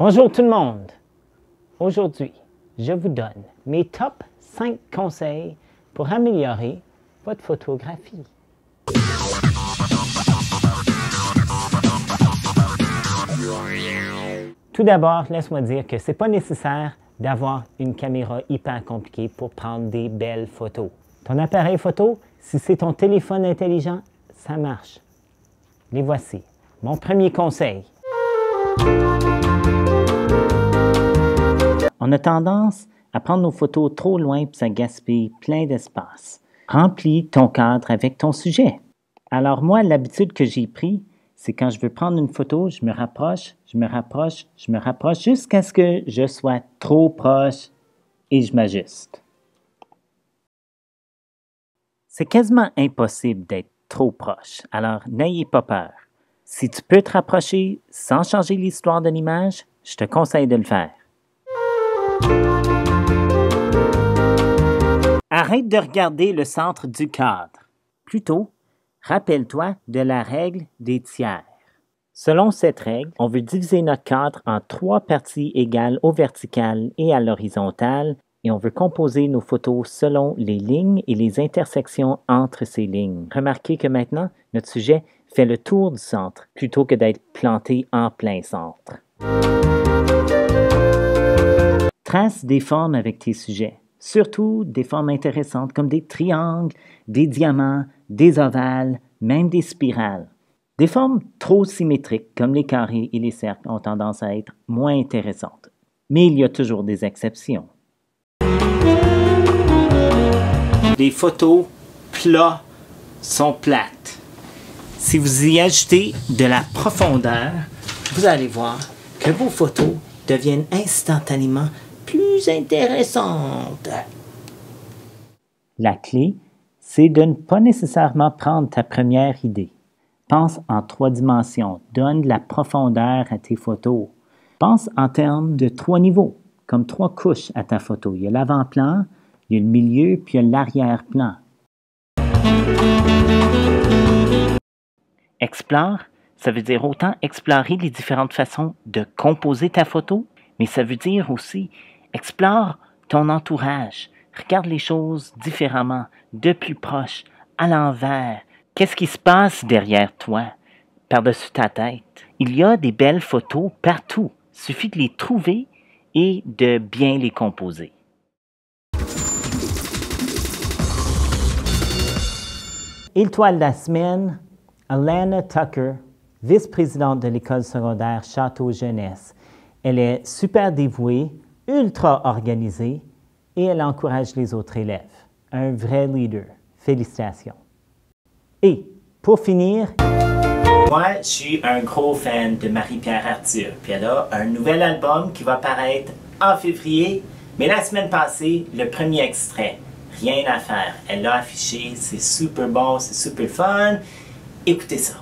Bonjour tout le monde! Aujourd'hui, je vous donne mes top 5 conseils pour améliorer votre photographie. Tout d'abord, laisse-moi dire que ce n'est pas nécessaire d'avoir une caméra hyper compliquée pour prendre des belles photos. Ton appareil photo, si c'est ton téléphone intelligent, ça marche. Les voici. Mon premier conseil. On a tendance à prendre nos photos trop loin et ça gaspille plein d'espace. Remplis ton cadre avec ton sujet. Alors moi, l'habitude que j'ai prise, c'est quand je veux prendre une photo, je me rapproche jusqu'à ce que je sois trop proche et je m'ajuste. C'est quasiment impossible d'être trop proche, alors n'ayez pas peur. Si tu peux te rapprocher sans changer l'histoire de l'image, je te conseille de le faire. Arrête de regarder le centre du cadre. Plutôt, rappelle-toi de la règle des tiers. Selon cette règle, on veut diviser notre cadre en 3 parties égales au vertical et à l'horizontale et on veut composer nos photos selon les lignes et les intersections entre ces lignes. Remarquez que maintenant, notre sujet fait le tour du centre plutôt que d'être planté en plein centre. Trace des formes avec tes sujets, surtout des formes intéressantes comme des triangles, des diamants, des ovales, même des spirales. Des formes trop symétriques comme les carrés et les cercles ont tendance à être moins intéressantes. Mais il y a toujours des exceptions. Les photos plats sont plates. Si vous y ajoutez de la profondeur, vous allez voir que vos photos deviennent instantanément plus intéressantes. La clé, c'est de ne pas nécessairement prendre ta première idée. Pense en 3 dimensions, donne de la profondeur à tes photos. Pense en termes de 3 niveaux, comme 3 couches à ta photo. Il y a l'avant-plan, il y a le milieu, puis il y a l'arrière-plan. Explore, ça veut dire autant explorer les différentes façons de composer ta photo, mais ça veut dire aussi explore ton entourage. Regarde les choses différemment, de plus proche, à l'envers. Qu'est-ce qui se passe derrière toi, par-dessus ta tête? Il y a des belles photos partout. Il suffit de les trouver et de bien les composer. Étoile de la semaine, Alana Tucker, vice-présidente de l'école secondaire Château Jeunesse. Elle est super dévouée, ultra organisée et elle encourage les autres élèves. Un vrai leader. Félicitations. Et pour finir, moi, je suis un gros fan de Marie-Pierre Arthur. Puis elle a un nouvel album qui va paraître en février. Mais la semaine passée, le premier extrait, Rien à faire. Elle l'a affiché, c'est super bon, c'est super fun. Écoutez ça.